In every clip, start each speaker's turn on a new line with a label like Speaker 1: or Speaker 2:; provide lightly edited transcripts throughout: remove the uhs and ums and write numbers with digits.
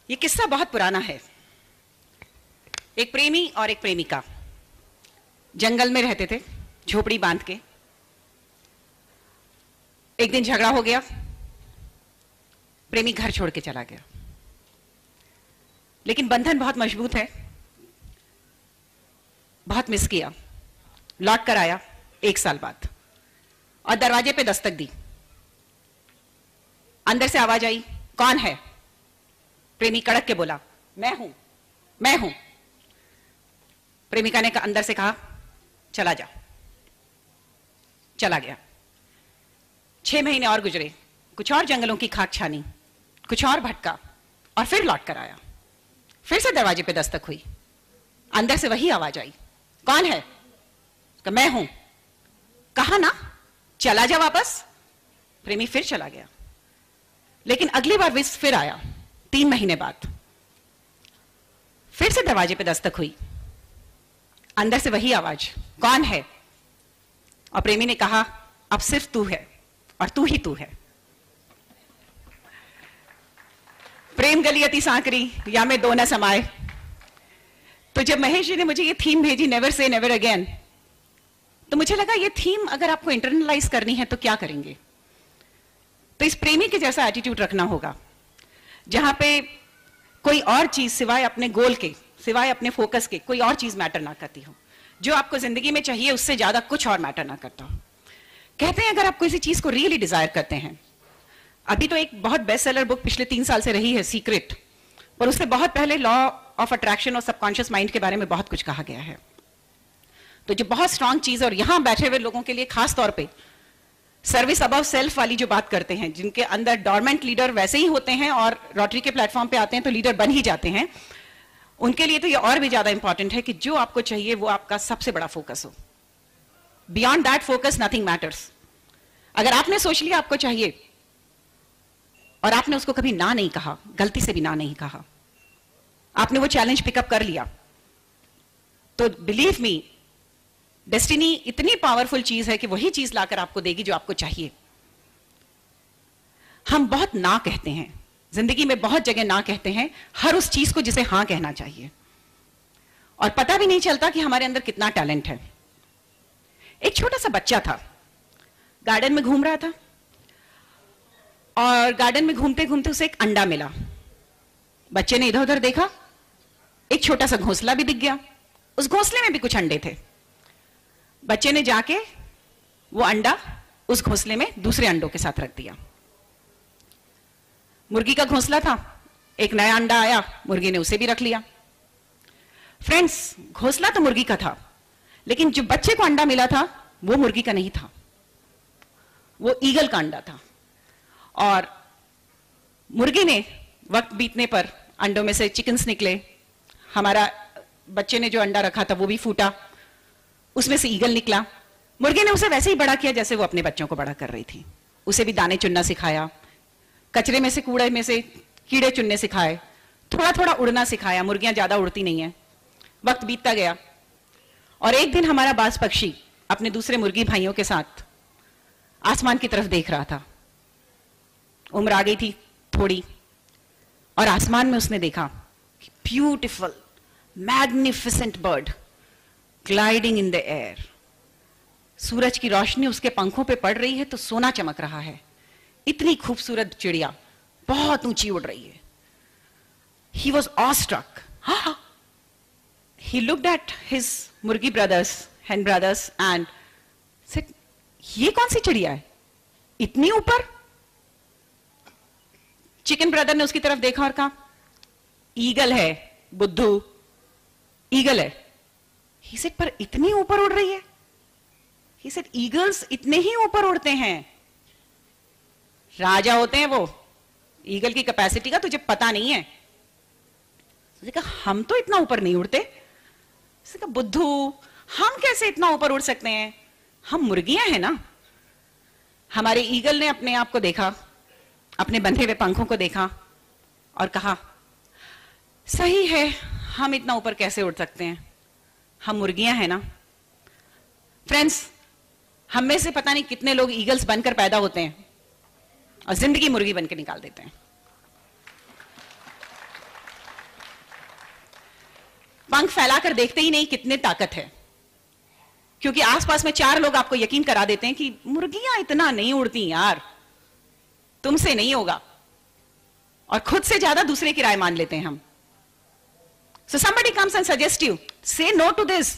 Speaker 1: ये किस्सा बहुत पुराना है। एक प्रेमी और एक प्रेमिका जंगल में रहते थे, झोपड़ी बांध के। एक दिन झगड़ा हो गया, प्रेमी घर छोड़ के चला गया, लेकिन बंधन बहुत मजबूत है। बहुत मिस किया, लौट कर आया 1 साल बाद और दरवाजे पे दस्तक दी। अंदर से आवाज आई, कौन है? प्रेमी कड़क के बोला, मैं हूं, मैं हूं। प्रेमिका ने अंदर से कहा, चला जा। चला गया। 6 महीने और गुजरे, कुछ और जंगलों की खाक छानी, कुछ और भटका और फिर लौट कर आया। फिर से दरवाजे पे दस्तक हुई, अंदर से वही आवाज आई, कौन है? मैं हूं। कहा ना चला जा वापस। प्रेमी फिर चला गया, लेकिन अगली बार फिर आया 3 महीने बाद। फिर से दरवाजे पे दस्तक हुई, अंदर से वही आवाज, कौन है? और प्रेमी ने कहा, अब सिर्फ तू है और तू ही तू है। प्रेम गली अति सांकरी, या में दो न समाए। तो जब महेश जी ने मुझे ये थीम भेजी, नेवर से नेवर अगेन, तो मुझे लगा ये थीम अगर आपको इंटरनलाइज करनी है तो क्या करेंगे? तो इस प्रेमी के जैसा एटीट्यूड रखना होगा, जहां पे कोई और चीज सिवाय अपने गोल के, सिवाय अपने फोकस के, कोई और चीज मैटर ना करती हो। जो आपको जिंदगी में चाहिए उससे ज्यादा कुछ और मैटर ना करता हो। कहते हैं अगर आप किसी चीज को रियली डिजायर करते हैं, अभी तो एक बहुत बेस्ट सेलर बुक पिछले 3 साल से रही है, सीक्रेट, पर उससे बहुत पहले लॉ ऑफ अट्रैक्शन और सबकॉन्शियस माइंड के बारे में बहुत कुछ कहा गया है। तो जो बहुत स्ट्रांग चीज, और यहां बैठे हुए लोगों के लिए खास तौर पे सर्विस अबव सेल्फ वाली जो बात करते हैं, जिनके अंदर डोरमेंट लीडर वैसे ही होते हैं और रोटरी के प्लेटफॉर्म पे आते हैं तो लीडर बन ही जाते हैं, उनके लिए तो ये और भी ज्यादा इंपॉर्टेंट है कि जो आपको चाहिए वो आपका सबसे बड़ा फोकस हो। Beyond that focus nothing matters. अगर आपने सोच लिया आपको चाहिए और आपने उसको कभी ना नहीं कहा, गलती से भी ना नहीं कहा, आपने वो चैलेंज पिकअप कर लिया, तो बिलीव मी, डेस्टिनी इतनी पावरफुल चीज है कि वही चीज लाकर आपको देगी जो आपको चाहिए। हम बहुत ना कहते हैं जिंदगी में, बहुत जगह ना कहते हैं हर उस चीज को जिसे हां कहना चाहिए, और पता भी नहीं चलता कि हमारे अंदर कितना टैलेंट है। एक छोटा सा बच्चा था, गार्डन में घूम रहा था, और गार्डन में घूमते घूमते उसे एक अंडा मिला। बच्चे ने इधर उधर देखा, एक छोटा सा घोंसला भी दिख गया, उस घोंसले में भी कुछ अंडे थे। बच्चे ने जाके वो अंडा उस घोंसले में दूसरे अंडों के साथ रख दिया। मुर्गी का घोंसला था, एक नया अंडा आया, मुर्गी ने उसे भी रख लिया। फ्रेंड्स, घोंसला तो मुर्गी का था, लेकिन जो बच्चे को अंडा मिला था वो मुर्गी का नहीं था, वो ईगल का अंडा था। और मुर्गी ने वक्त बीतने पर अंडों में से चिकन्स निकले, हमारा बच्चे ने जो अंडा रखा था वो भी फूटा, उसमें से ईगल निकला। मुर्गी ने उसे वैसे ही बड़ा किया जैसे वो अपने बच्चों को बड़ा कर रही थी। उसे भी दाने चुनना सिखाया, कचरे में से, कूड़े में से कीड़े चुनने सिखाए, थोड़ा थोड़ा उड़ना सिखाया। मुर्गियां ज्यादा उड़ती नहीं है। वक्त बीतता गया और एक दिन हमारा बाज पक्षी अपने दूसरे मुर्गी भाइयों के साथ आसमान की तरफ देख रहा था। उम्र आ गई थी थोड़ी, और आसमान में उसने देखा beautiful magnificent bird gliding in the air. सूरज की रोशनी उसके पंखों पे पड़ रही है तो सोना चमक रहा है। इतनी खूबसूरत चिड़िया बहुत ऊंची उड़ रही है। He was awestruck. He looked at his मुर्गी brothers, hen brothers, and said, ये कौन सी चिड़िया है इतनी ऊपर? चिकन ब्रदर ने उसकी तरफ देखा और कहा, ईगल है बुद्धू, ईगल है। He said, पर इतनी ऊपर उड़ रही है? He said, ईगल्स इतने ही ऊपर उड़ते हैं, राजा होते हैं वो। ईगल की कैपेसिटी का तुझे पता नहीं है। उसने कहा, हम तो इतना ऊपर नहीं उड़ते। उसने कहा, बुद्धू, हम कैसे इतना ऊपर उड़ सकते हैं? हम मुर्गियां हैं ना। हमारे ईगल ने अपने आप को देखा, अपने बंधे हुए पंखों को देखा और कहा, सही है, हम इतना ऊपर कैसे उड़ सकते हैं? हम मुर्गियां हैं ना। फ्रेंड्स, हम में से पता नहीं कितने लोग ईगल्स बनकर पैदा होते हैं और जिंदगी मुर्गी बनकर निकाल देते हैं। पंख फैलाकर देखते ही नहीं कितने ताकत है, क्योंकि आसपास में 4 लोग आपको यकीन करा देते हैं कि मुर्गियां इतना नहीं उड़ती यार, तुमसे नहीं होगा, और खुद से ज्यादा दूसरे की राय मान लेते हैं हम. So somebody comes and suggests you, say no to this,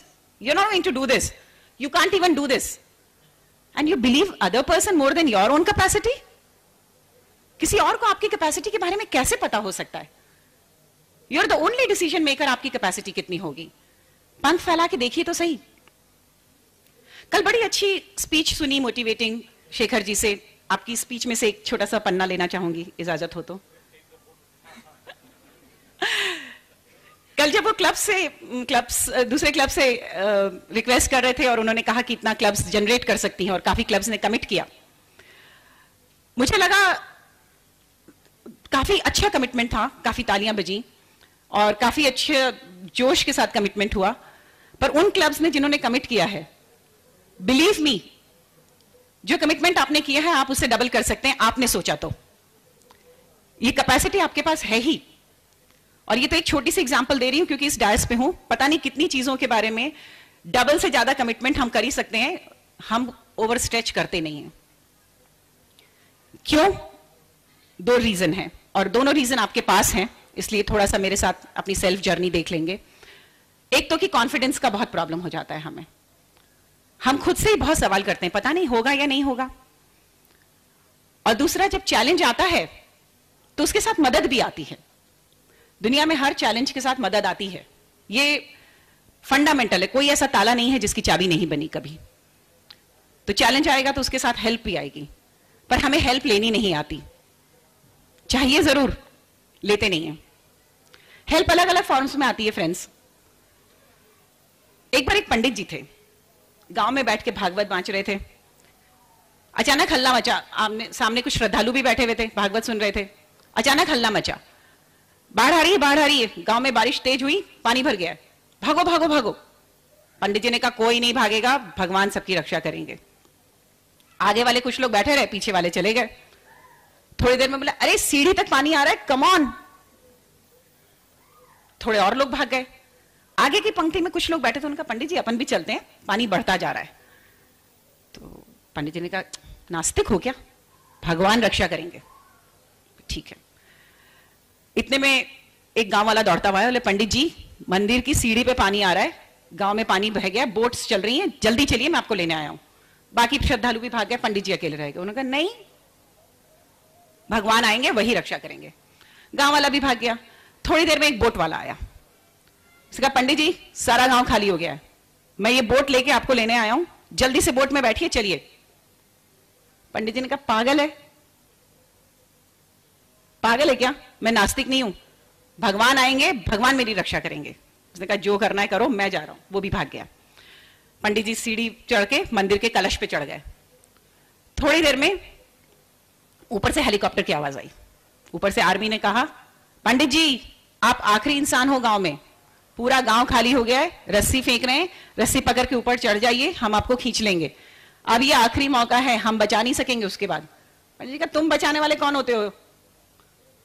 Speaker 1: you're not going to do this, you can't even do this, and you believe other person more than your own capacity. किसी और को आपकी capacity के बारे में कैसे पता हो सकता है? You're the only decision maker. आपकी कैपेसिटी कितनी होगी? पंख फैला के देखिए तो सही. कल बड़ी अच्छी स्पीच सुनी मोटिवेटिंग शेखर जी से. आपकी स्पीच में से एक छोटा सा पन्ना लेना चाहूंगी, इजाजत हो तो. कल जब वो दूसरे क्लब से रिक्वेस्ट कर रहे थे और उन्होंने कहा कि इतना क्लब्स जनरेट कर सकती हैं और काफी क्लब्स ने कमिट किया, मुझे लगा काफी अच्छा कमिटमेंट था, काफी तालियां बजी और काफी अच्छे जोश के साथ कमिटमेंट हुआ. पर उन क्लब्स ने जिन्होंने कमिट किया है, बिलीव मी, जो कमिटमेंट आपने किया है आप उससे डबल कर सकते हैं, आपने सोचा तो. ये कैपेसिटी आपके पास है ही. और ये तो एक छोटी सी एग्जांपल दे रही हूं क्योंकि इस डायस पे हूं. पता नहीं कितनी चीजों के बारे में डबल से ज्यादा कमिटमेंट हम कर ही सकते हैं, हम ओवर स्ट्रेच करते नहीं हैं. क्यों? 2 रीजन हैं और दोनों रीजन आपके पास हैं, इसलिए थोड़ा सा मेरे साथ अपनी सेल्फ जर्नी देख लेंगे. एक तो कि कॉन्फिडेंस का बहुत प्रॉब्लम हो जाता है हमें. हम खुद से ही बहुत सवाल करते हैं, पता नहीं होगा या नहीं होगा. और दूसरा, जब चैलेंज आता है तो उसके साथ मदद भी आती है. दुनिया में हर चैलेंज के साथ मदद आती है, ये फंडामेंटल है. कोई ऐसा ताला नहीं है जिसकी चाबी नहीं बनी कभी. तो चैलेंज आएगा तो उसके साथ हेल्प भी आएगी, पर हमें हेल्प लेनी नहीं आती. चाहिए जरूर, लेते नहीं है. हेल्प अलग अलग फॉर्म्स में आती है फ्रेंड्स. एक बार एक पंडित जी थे, गांव में बैठ के भागवत बांच रहे थे. अचानक हल्ला मचा. सामने कुछ श्रद्धालु भी बैठे हुए थे, भागवत सुन रहे थे. अचानक हल्ला मचा, बाढ़ आ रही है, बाढ़ आ रही है. गांव में बारिश तेज हुई, पानी भर गया, भागो भागो भागो. पंडित जी ने कहा कोई नहीं भागेगा, भगवान सबकी रक्षा करेंगे. आगे वाले कुछ लोग बैठे रहे, पीछे वाले चले गए. थोड़ी देर में बोला, अरे सीढ़ी तक पानी आ रहा है, कम ऑन. थोड़े और लोग भाग गए. आगे की पंक्ति में कुछ लोग बैठे थे, उनका पंडित जी अपन भी चलते हैं, पानी बढ़ता जा रहा है. तो पंडित जी ने कहा, नास्तिक हो क्या, भगवान रक्षा करेंगे. ठीक है. इतने में एक गांव वाला दौड़ता हुआ है, बोले पंडित जी मंदिर की सीढ़ी पे पानी आ रहा है, गांव में पानी बह गया, बोट्स चल रही हैं, जल्दी चलिए मैं आपको लेने आया हूं. बाकी श्रद्धालु भी भाग गए, पंडित जी अकेले रह गए. उन्होंने कहा नहीं, भगवान आएंगे वही रक्षा करेंगे. गांव वाला भी भाग गया. थोड़ी देर में एक बोट वाला आया. उसने कहा पंडित जी सारा गांव खाली हो गया है, मैं ये बोट लेके आपको लेने आया हूं, जल्दी से बोट में बैठिए, चलिए. पंडित जी ने कहा पागल है, पागल है क्या, मैं नास्तिक नहीं हूं, भगवान आएंगे, भगवान मेरी रक्षा करेंगे. उसने कहा जो करना है करो, मैं जा रहा हूं. वो भी भाग गया. पंडित जी सीढ़ी चढ़ के मंदिर के कलश पे चढ़ गए. थोड़ी देर में ऊपर से हेलीकॉप्टर की आवाज आई. ऊपर से आर्मी ने कहा, पंडित जी आप आखिरी इंसान हो गांव में, पूरा गांव खाली हो गया है, रस्सी फेंक रहे हैं, रस्सी पकड़ के ऊपर चढ़ जाइए, हम आपको खींच लेंगे. अब ये आखिरी मौका है, हम बचा नहीं सकेंगे उसके बाद. पंडित जी कहा तुम बचाने वाले कौन होते हो,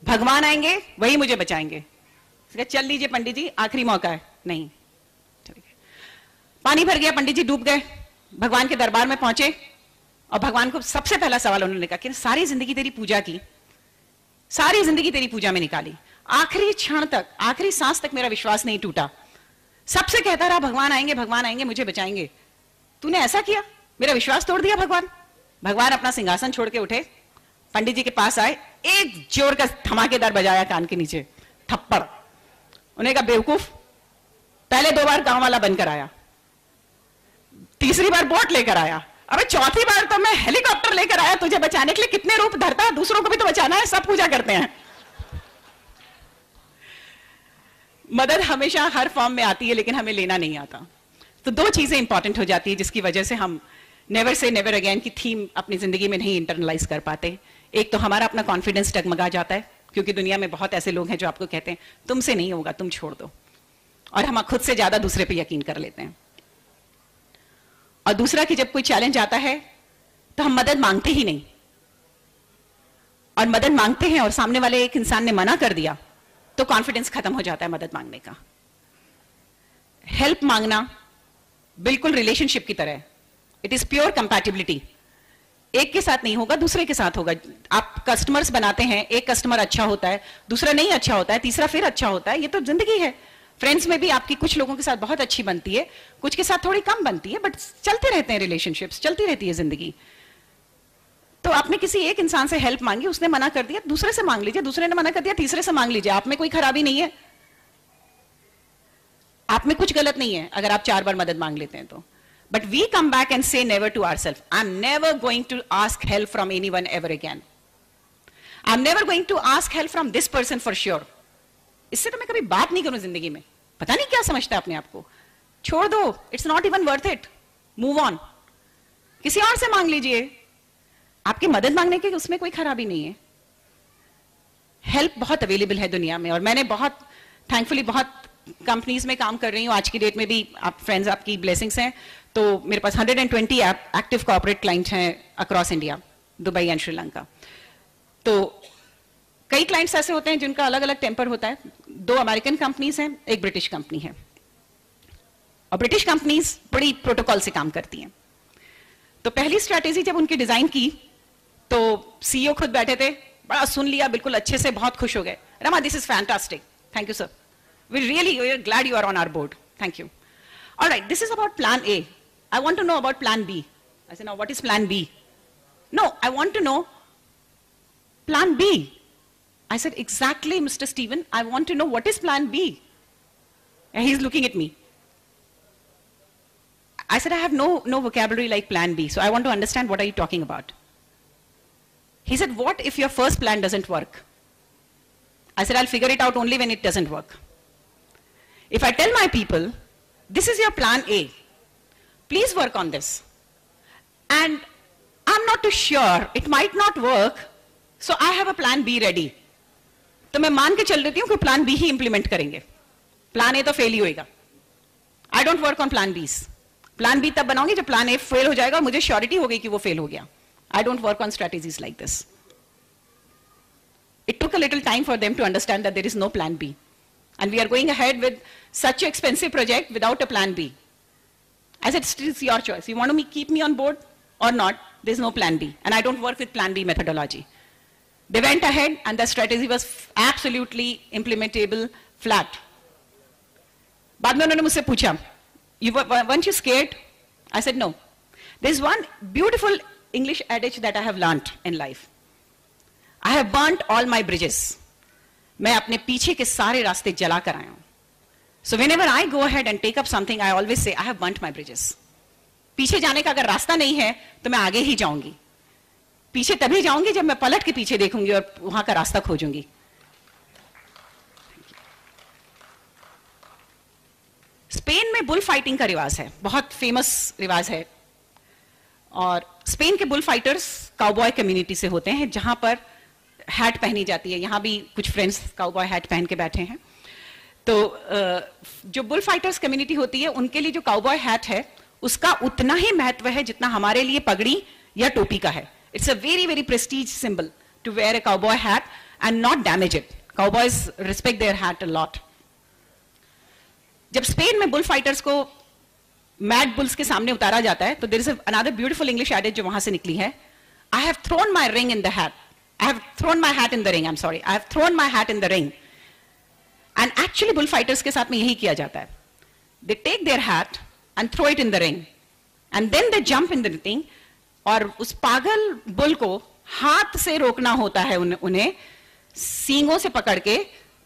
Speaker 1: भगवान आएंगे वही मुझे बचाएंगे. चल लीजिए पंडित जी, आखिरी मौका है. नहीं, पानी भर गया, पंडित जी डूब गए. भगवान के दरबार में पहुंचे और भगवान को सबसे पहला सवाल उन्होंने कहा कि सारी जिंदगी तेरी पूजा की, सारी जिंदगी तेरी पूजा में निकाली, आखिरी क्षण तक, आखिरी सांस तक मेरा विश्वास नहीं टूटा, सबसे कहता रहा भगवान आएंगे मुझे बचाएंगे, तूने ऐसा किया, मेरा विश्वास तोड़ दिया भगवान. भगवान अपना सिंहासन छोड़ के उठे, पंडित जी के पास आए, एक जोर का धमाकेदार बजाया कान के नीचे, थप्पड़. उन्हें कहा बेवकूफ, पहले 2 बार गांव वाला बनकर आया, तीसरी बार बोट लेकर आया, अबे चौथी बार तो मैं हेलीकॉप्टर लेकर आया तुझे बचाने के लिए. कितने रूप धरता है, दूसरों को भी तो बचाना है, सब पूजा करते हैं. मदद हमेशा हर फॉर्म में आती है, लेकिन हमें लेना नहीं आता. तो 2 चीजें इंपॉर्टेंट हो जाती है जिसकी वजह से हम नेवर से नेवर अगेन की थीम अपनी जिंदगी में नहीं इंटरनलाइज कर पाते. एक तो हमारा अपना कॉन्फिडेंस डगमगा जाता है, क्योंकि दुनिया में बहुत ऐसे लोग हैं जो आपको कहते हैं तुमसे नहीं होगा, तुम छोड़ दो, और हम खुद से ज्यादा दूसरे पे यकीन कर लेते हैं. और दूसरा कि जब कोई चैलेंज आता है तो हम मदद मांगते ही नहीं, और मदद मांगते हैं और सामने वाले एक इंसान ने मना कर दिया तो कॉन्फिडेंस खत्म हो जाता है मदद मांगने का. हेल्प मांगना बिल्कुल रिलेशनशिप की तरह है, इट इज प्योर कंपैटिबिलिटी। एक के साथ नहीं होगा, दूसरे के साथ होगा। आप कस्टमर्स बनाते हैं, एक कस्टमर अच्छा होता है, दूसरा नहीं अच्छा होता है, तीसरा फिर अच्छा होता है, ये तो जिंदगी है। फ्रेंड्स में भी आपकी कुछ लोगों के साथ बहुत अच्छी बनती है, कुछ के साथ थोड़ी कम बनती है, बट चलते रहते हैं रिलेशनशिप्स, चलती रहती है जिंदगी। तो आपने किसी एक इंसान से हेल्प मांगी, उसने मना कर दिया, दूसरे से मांग लीजिए, दूसरे ने मना कर दिया, तीसरे से मांग लीजिए। आप में कोई खराबी नहीं है, आप में कुछ गलत नहीं है अगर आप 4 बार मदद मांग लेते हैं तो। But we come back and say never to ourselves, I'm never going to ask help from anyone ever again. I'm never going to ask help from this person for sure. इससे तो मैं कभी बात नहीं करूं जिंदगी में। पता नहीं क्या समझता है अपने आप को, छोड़ दो, it's not even worth it. Move on. किसी और से मांग लीजिए, आपकी मदद मांगने की उसमें कोई खराबी नहीं है। हेल्प बहुत अवेलेबल है दुनिया में, और मैंने बहुत थैंकफुली बहुत कंपनीज में काम कर रही हूँ आज की डेट में भी। आप फ्रेंड्स, आपकी ब्लेसिंग्स हैं, तो मेरे पास 120 एक्टिव कॉर्पोरेट क्लाइंट्स हैं across India, Dubai and Sri Lanka. तो कई क्लाइंट्स ऐसे होते हैं जिनका अलग अलग टेम्पर होता है। 2 अमेरिकन कंपनीज हैं, एक ब्रिटिश कंपनी है, और ब्रिटिश कंपनीज बड़ी प्रोटोकॉल से काम करती हैं। तो पहली स्ट्रैटेजी जब उनकी डिजाइन की तो सीईओ खुद बैठे थे, बड़ा सुन लिया, बिल्कुल अच्छे से, बहुत खुश हो गए। Rama, this is fantastic, thank you sir, we're glad you are on our board, thank you. All right, this is about plan A. I want to know about plan B. I said, now what is plan B? No, I want to know plan B. I said, exactly, Mr. Stephen, I want to know what is plan B. And he's looking at me. I said, I have no vocabulary like plan B, so I want to understand what are you talking about. He said, what if your first plan doesn't work? I said, I'll figure it out only when it doesn't work. If I tell my people, this is your plan A, please work on this, and I'm not too sure, it might not work, so I have a plan B ready, तो मैं मान के चल रही हूँ कि plan B ही implement करेंगे, plan A तो fail ही होएगा। I don't work on plan B's. Plan B तब बनाऊंगी जब plan A fail हो जाएगा और मुझे surety हो गई कि वो fail हो गया। I don't work on strategies like this. It took a little time for them to understand that there is no plan B. And we are going ahead with such an expensive project without a plan B. I said, it's your choice. You want to keep me on board or not? There's no plan B. And I don't work with plan B methodology. They went ahead and the strategy was absolutely implementable, flat. बाद में उन्होंने मुझसे पूछा, weren't you scared? I said, no. There's one beautiful English adage that I have learned in life. I have burnt all my bridges. मैं अपने पीछे के सारे रास्ते जला कर आया हूं। So whenever I go ahead and take up something, I always say, I have burnt my bridges. पीछे जाने का अगर रास्ता नहीं है तो मैं आगे ही जाऊंगी। पीछे तभी जाऊंगी जब मैं पलट के पीछे देखूंगी और वहां का रास्ता खोजूंगी। स्पेन में बुल फाइटिंग का रिवाज है, बहुत फेमस रिवाज है, और स्पेन के बुल फाइटर्स काउबॉय कम्युनिटी से होते हैं, जहां पर हैट पहनी जाती है। यहां भी कुछ फ्रेंड्स काउबॉय हैट पहन के बैठे हैं। तो जो बुल फाइटर्स कम्युनिटी होती है, उनके लिए जो काउबॉय हैट है उसका उतना ही महत्व है जितना हमारे लिए पगड़ी या टोपी का है। It's a very very prestige symbol to wear a cowboy hat and not damage it. Cowboys respect their hat a lot. जब स्पेन में बुल फाइटर्स को मैड बुल्स के सामने उतारा जाता है तो there is another beautiful English adages जो वहां से निकली है, I have thrown my ring in the hat. I have thrown my hat in the ring. I'm sorry. I have thrown my hat in the ring. And actually, bullfighters के साथ में यही किया जाता है. They take their hat and throw it in the ring, and then they jump in the ring. और उस पागल बुल को हाथ से रोकना होता है उन्हें सींगों से पकड़ के,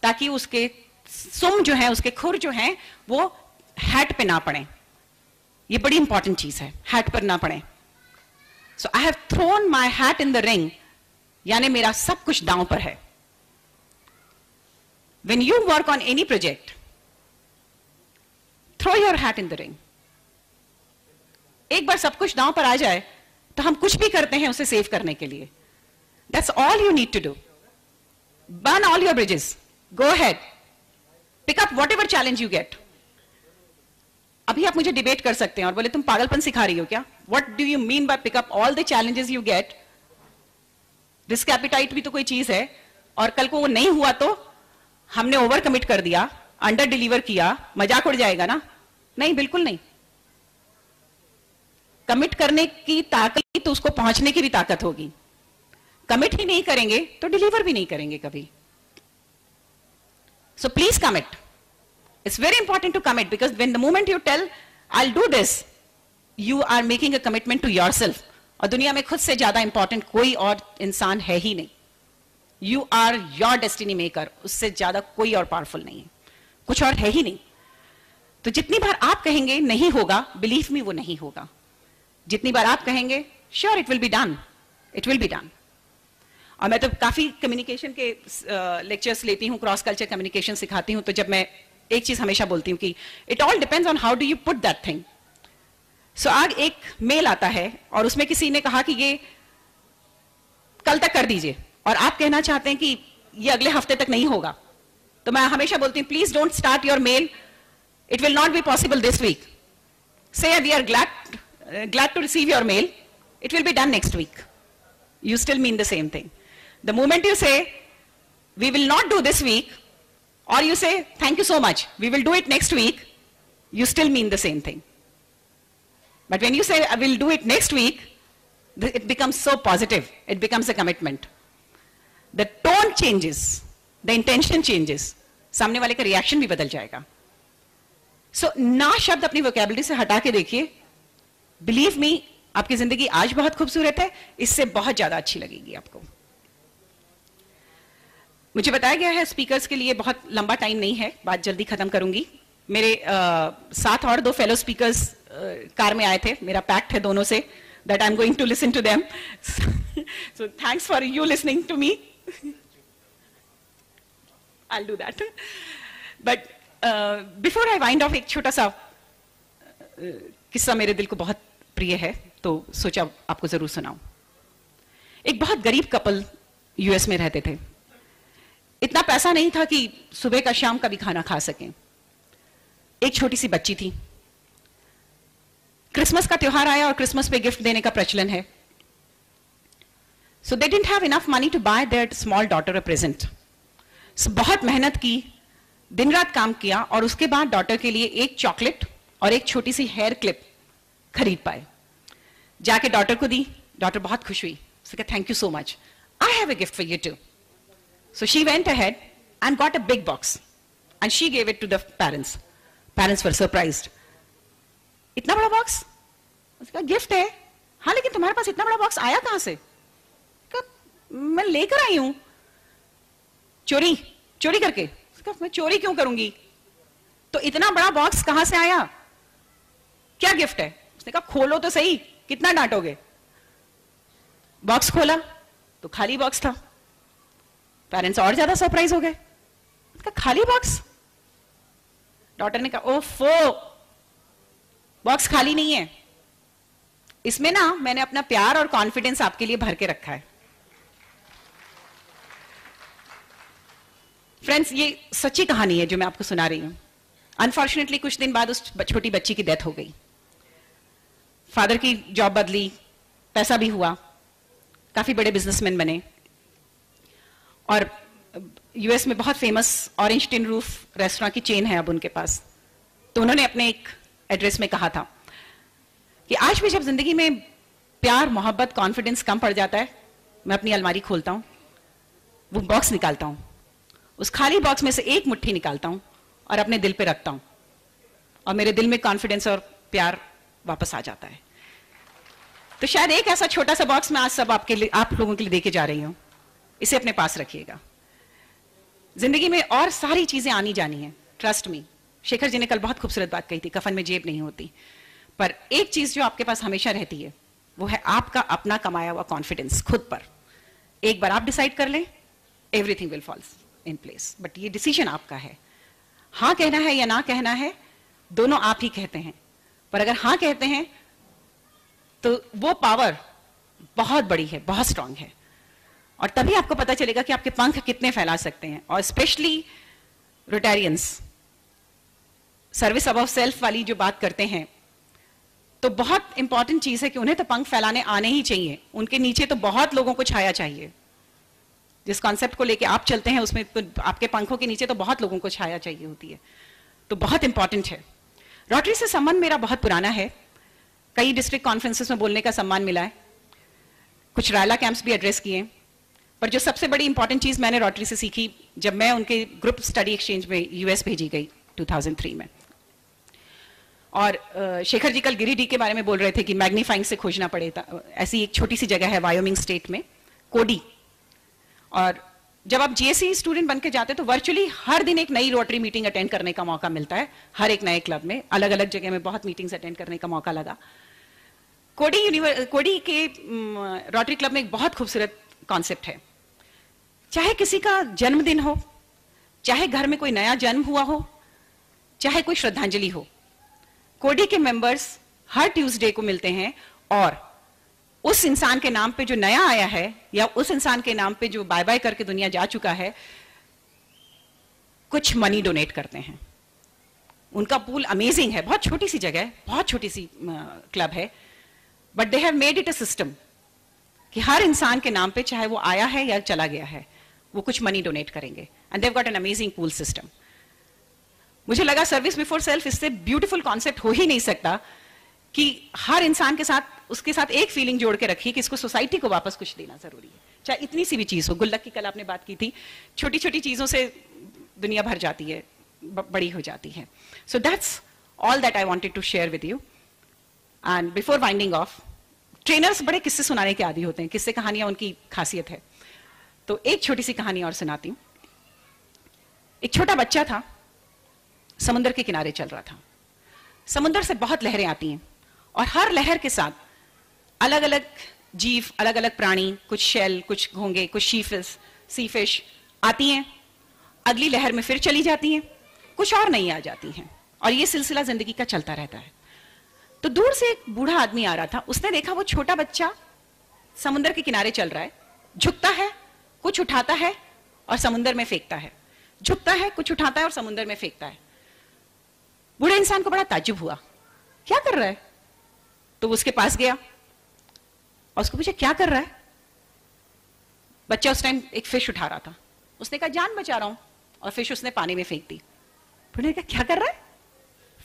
Speaker 1: ताकि उसके सुम जो है, उसके खुर जो हैं, वो हैट पे ना पड़े। ये बड़ी इंपॉर्टेंट चीज है, हैट पर ना पड़े। So I have thrown my hat in the ring. यानी मेरा सब कुछ दांव पर है। When you work on any project, throw your hat in the ring. एक बार सब कुछ दांव पर आ जाए तो हम कुछ भी करते हैं उसे सेव करने के लिए। That's all you need to do. Burn all your bridges. Go ahead. Pick up whatever challenge you get. अभी आप मुझे डिबेट कर सकते हैं और बोले तुम पागलपन सिखा रही हो क्या? What do you mean by pick up all the challenges you get? Risk appetite भी तो कोई चीज है, और कल को वो नहीं हुआ तो हमने ओवर कमिट कर दिया, अंडर डिलीवर किया, मजाक उड़ जाएगा ना। नहीं, बिल्कुल नहीं। कमिट करने की ताकत तो उसको पहुंचने की भी ताकत होगी। कमिट ही नहीं करेंगे तो डिलीवर भी नहीं करेंगे कभी। So please commit. It's very important to commit, because when the moment you tell I will do this, you are making a commitment to yourself. और दुनिया में खुद से ज्यादा इंपॉर्टेंट कोई और इंसान है ही नहीं। You are your destiny maker, उससे ज्यादा कोई और पावरफुल नहीं है, कुछ और है ही नहीं। तो जितनी बार आप कहेंगे नहीं होगा, बिलीव मी वो नहीं होगा। जितनी बार आप कहेंगे sure it will be done, it will be done. और मैं तो काफी कम्युनिकेशन के लेक्चर्स लेती हूँ, क्रॉस कल्चर कम्युनिकेशन सिखाती हूँ, तो जब मैं एक चीज हमेशा बोलती हूँ कि it all depends on how do you put that thing. So आज एक मेल आता है और उसमें किसी ने कहा कि ये कल तक कर दीजिए, और आप कहना चाहते हैं कि ये अगले हफ्ते तक नहीं होगा, तो मैं हमेशा बोलती हूँ please don't start your mail, it will not be possible this week. Say we are glad to receive your mail, it will be done next week. You still mean the same thing. The moment you say we will not do this week, or you say thank you so much, we will do it next week, you still mean the same thing. But when you say I will do it next week, it becomes so positive, it becomes a commitment. The tone changes, the intention changes, सामने वाले का reaction भी बदल जाएगा। So ना शब्द अपनी vocabulary से हटा के देखिए, बिलीव मी आपकी जिंदगी आज बहुत खूबसूरत है, इससे बहुत ज्यादा अच्छी लगेगी आपको। मुझे बताया गया है स्पीकर्स के लिए बहुत लंबा टाइम नहीं है, बात जल्दी खत्म करूंगी। मेरे साथ और दो फेलो स्पीकर्स कार में आए थे, मेरा पैक्ट है दोनों से that I am going to listen to them. So thanks for you listening to me, I will do that. But before I wind off, एक छोटा सा किस्सा मेरे दिल को बहुत प्रिय है, तो सोचा आपको जरूर सुनाऊं। एक बहुत गरीब कपल यूएस में रहते थे। इतना पैसा नहीं था कि सुबह का शाम का भी खाना खा सकें। एक छोटी सी बच्ची थी। क्रिसमस का त्योहार आया और क्रिसमस पे गिफ्ट देने का प्रचलन है। So they didn't have enough money to buy their small daughter a present. बहुत मेहनत की, दिन रात काम किया, और उसके बाद डॉटर के लिए एक चॉकलेट और एक छोटी सी हेयर क्लिप खरीद पाए। जाके डॉटर को दी, डॉटर बहुत खुश हुई, उसने कहा thank you so much, I have a gift for you too. So she went ahead and got a big box and she gave it to the parents. Parents were surprised, इतना बड़ा box? उसका gift है। हाँ, लेकिन तुम्हारे पास इतना बड़ा box आया कहां से? मैं लेकर आई हूं, चोरी करके। मैं चोरी क्यों करूंगी, तो इतना बड़ा बॉक्स कहां से आया, क्या गिफ्ट है? उसने कहा खोलो तो सही, कितना डांटोगे। बॉक्स खोला तो खाली बॉक्स था। पेरेंट्स और ज्यादा सरप्राइज हो गए, उसका खाली बॉक्स। डॉटर ने कहा ओफो, बॉक्स खाली नहीं है, इसमें ना मैंने अपना प्यार और कॉन्फिडेंस आपके लिए भर के रखा है। फ्रेंड्स, ये सच्ची कहानी है जो मैं आपको सुना रही हूं। अनफॉर्चुनेटली कुछ दिन बाद उस छोटी बच्ची की डेथ हो गई। फादर की जॉब बदली, पैसा भी हुआ, काफी बड़े बिजनेसमैन बने, और यूएस में बहुत famous orange tin roof restaurant की चेन है अब उनके पास। तो उन्होंने अपने एक एड्रेस में कहा था कि आज भी जब जिंदगी में प्यार, मोहब्बत, कॉन्फिडेंस कम पड़ जाता है, मैं अपनी अलमारी खोलता हूं, वो बॉक्स निकालता हूं, उस खाली बॉक्स में से एक मुट्ठी निकालता हूं और अपने दिल पे रखता हूं, और मेरे दिल में कॉन्फिडेंस और प्यार वापस आ जाता है। तो शायद एक ऐसा छोटा सा बॉक्स मैं आज सब आपके लिए, आप लोगों के लिए देके जा रही हूं, इसे अपने पास रखिएगा। जिंदगी में और सारी चीजें आनी जानी है, ट्रस्ट मी। शेखर जी ने कल बहुत खूबसूरत बात कही थी, कफन में जेब नहीं होती, पर एक चीज जो आपके पास हमेशा रहती है वो है आपका अपना कमाया हुआ कॉन्फिडेंस खुद पर। एक बार आप डिसाइड कर लें, everything will fall in place. But ये डिसीजन आपका है, हां कहना है या ना कहना है, दोनों आप ही कहते हैं। पर अगर हां कहते हैं तो वो पावर बहुत बड़ी है, बहुत स्ट्रांग है, और तभी आपको पता चलेगा कि आपके पंख कितने फैला सकते हैं। और specially Rotarians, service above self वाली जो बात करते हैं, तो बहुत इंपॉर्टेंट चीज है कि उन्हें तो पंख फैलाने आने ही चाहिए, उनके नीचे तो बहुत लोगों को छाया चाहिए। जिस कॉन्सेप्ट को लेके आप चलते हैं उसमें तो आपके पंखों के नीचे तो बहुत लोगों को छाया चाहिए होती है, तो बहुत इंपॉर्टेंट है। रोटरी से संबंध मेरा बहुत पुराना है, कई डिस्ट्रिक्ट कॉन्फ्रेंसेस में बोलने का सम्मान मिला है, कुछ रायला कैंप्स भी एड्रेस किए, पर जो सबसे बड़ी इंपॉर्टेंट चीज मैंने रोटरी से सीखी जब मैं उनके ग्रुप स्टडी एक्सचेंज में यूएस भेजी गई 2003 में। और शेखर जी कल गिरिडीह के बारे में बोल रहे थे कि मैग्नीफाइंग से खोजना पड़ेगा। ऐसी एक छोटी सी जगह है वायोमिंग स्टेट में, कोडी, और जब आप जीएससी स्टूडेंट बन के जाते हैं तो वर्चुअली हर दिन एक नई रोटरी मीटिंग अटेंड करने का मौका मिलता है, हर एक नए क्लब में, अलग अलग जगह में बहुत मीटिंग्स अटेंड करने का मौका लगा। कोडी के रोटरी क्लब में एक बहुत खूबसूरत कॉन्सेप्ट है, चाहे किसी का जन्मदिन हो, चाहे घर में कोई नया जन्म हुआ हो, चाहे कोई श्रद्धांजलि हो, कोडी के मेंबर्स हर ट्यूसडे को मिलते हैं और उस इंसान के नाम पे जो नया आया है या उस इंसान के नाम पे जो बाय बाय करके दुनिया जा चुका है, कुछ मनी डोनेट करते हैं। उनका पूल अमेजिंग है, बहुत छोटी सी जगह है, बहुत छोटी सी क्लब है, but they have made it a system कि हर इंसान के नाम पे, चाहे वो आया है या चला गया है, वो कुछ मनी डोनेट करेंगे, and they have got an amazing pool system. मुझे लगा सर्विस बिफोर सेल्फ, इससे ब्यूटीफुल कॉन्सेप्ट हो ही नहीं सकता कि हर इंसान के साथ, उसके साथ एक फीलिंग जोड़ के रखिए कि इसको सोसाइटी को वापस कुछ देना जरूरी है, चाहे इतनी सी भी चीज हो। गुल्लक की कल आपने बात की थी, छोटी छोटी चीजों से दुनिया भर जाती है, बड़ी हो जाती है। So that's all that I wanted to share with you. And before winding off, trainers बड़े किस्से सुनाने के आदी होते हैं, किस्से कहानियां उनकी खासियत है, तो एक छोटी सी कहानी और सुनाती हूं। एक छोटा बच्चा था, समुद्र के किनारे चल रहा था। समुद्र से बहुत लहरें आती हैं और हर लहर के साथ अलग अलग जीव, अलग अलग प्राणी, कुछ शेल, कुछ घोंगे, कुछ सी फिश आती हैं, अगली लहर में फिर चली जाती हैं, कुछ और नई आ जाती हैं, और ये सिलसिला जिंदगी का चलता रहता है। तो दूर से एक बूढ़ा आदमी आ रहा था, उसने देखा वो छोटा बच्चा समुद्र के किनारे चल रहा है, झुकता है, कुछ उठाता है और समुद्र में फेंकता है, झुकता है, कुछ उठाता है और समुद्र में फेंकता है। बूढ़े इंसान को बड़ा ताज्जुब हुआ, क्या कर रहा है? तो वो उसके पास गया और उसको पूछा क्या कर रहा है? बच्चा उस टाइम एक फिश उठा रहा था, उसने कहा जान बचा रहा हूं, और फिश उसने पानी में फेंक दी। बूढ़े ने कहा क्या कर रहा है,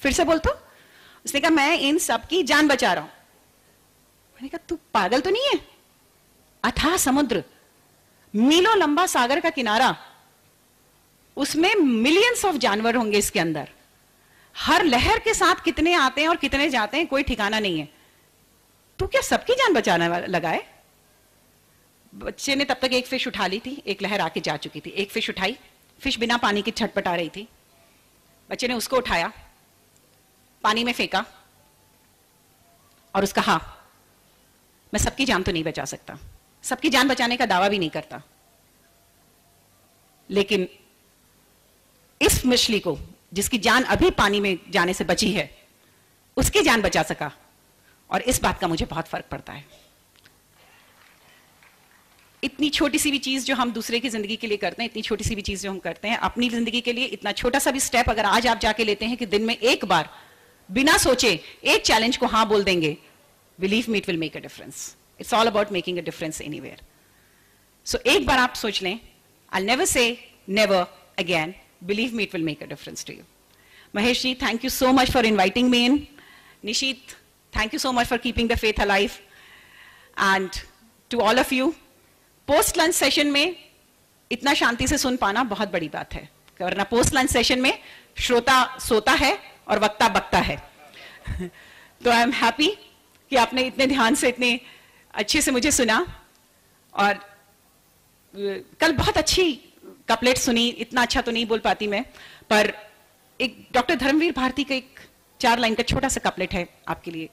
Speaker 1: फिर से बोल तो। उसने कहा मैं इन सब की जान बचा रहा हूं। मैंने कहा तू पागल तो नहीं है? अथाह समुद्र, मीलों लंबा सागर का किनारा, उसमें मिलियंस ऑफ जानवर होंगे इसके अंदर, हर लहर के साथ कितने आते हैं और कितने जाते हैं कोई ठिकाना नहीं है, तू क्या सबकी जान बचाने लगा है? बच्चे ने तब तक एक फिश उठा ली थी, एक लहर आके जा चुकी थी, एक फिश उठाई, फिश बिना पानी की छटपटा रही थी, बच्चे ने उसको उठाया, पानी में फेंका और उसका हाँ मैं सबकी जान तो नहीं बचा सकता, सबकी जान बचाने का दावा भी नहीं करता, लेकिन इस मछली को जिसकी जान अभी पानी में जाने से बची है, उसकी जान बचा सका, और इस बात का मुझे बहुत फर्क पड़ता है। इतनी छोटी सी भी चीज जो हम दूसरे की जिंदगी के लिए करते हैं, इतनी छोटी सी भी चीज जो हम करते हैं अपनी जिंदगी के लिए, इतना छोटा सा भी स्टेप अगर आज आप जाके लेते हैं कि दिन में एक बार बिना सोचे एक चैलेंज को हाँ बोल देंगे, believe me it will make a difference. It's all about making a difference anywhere. So एक बार आप सोच लें, I never say never again, believe me it will make a difference to you. Mahesh ji, thank you so much for inviting me in. Nishit, thank you so much for keeping the faith alive. And to all of you, post lunch session में इतना शांति से सुन पाना बहुत बड़ी बात है, वरना post lunch session में श्रोता सोता है और वक्ता बकता है। तो आई एम हैप्पी कि आपने इतने ध्यान से, इतने अच्छे से मुझे सुना, और कल बहुत अच्छी कपलेट सुनी, इतना अच्छा तो नहीं बोल पाती मैं, पर एक डॉक्टर धर्मवीर भारती का एक 4 लाइन का छोटा सा कपलेट है आपके लिए,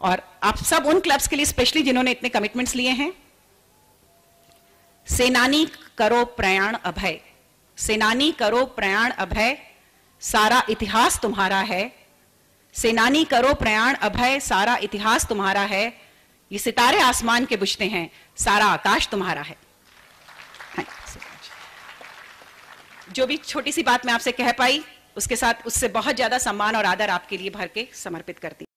Speaker 1: और आप सब उन क्लब्स के लिए स्पेशली जिन्होंने इतने कमिटमेंट्स लिए हैं। सेनानी करो प्रयाण अभय, सेनानी करो प्रयाण अभय, सारा इतिहास तुम्हारा है, सेनानी करो प्रयाण अभय, सारा इतिहास तुम्हारा है, ये सितारे आसमान के बुझते हैं, सारा आकाश तुम्हारा है। जो भी छोटी सी बात मैं आपसे कह पाई, उसके साथ उससे बहुत ज्यादा सम्मान और आदर आपके लिए भर के समर्पित करती हूं।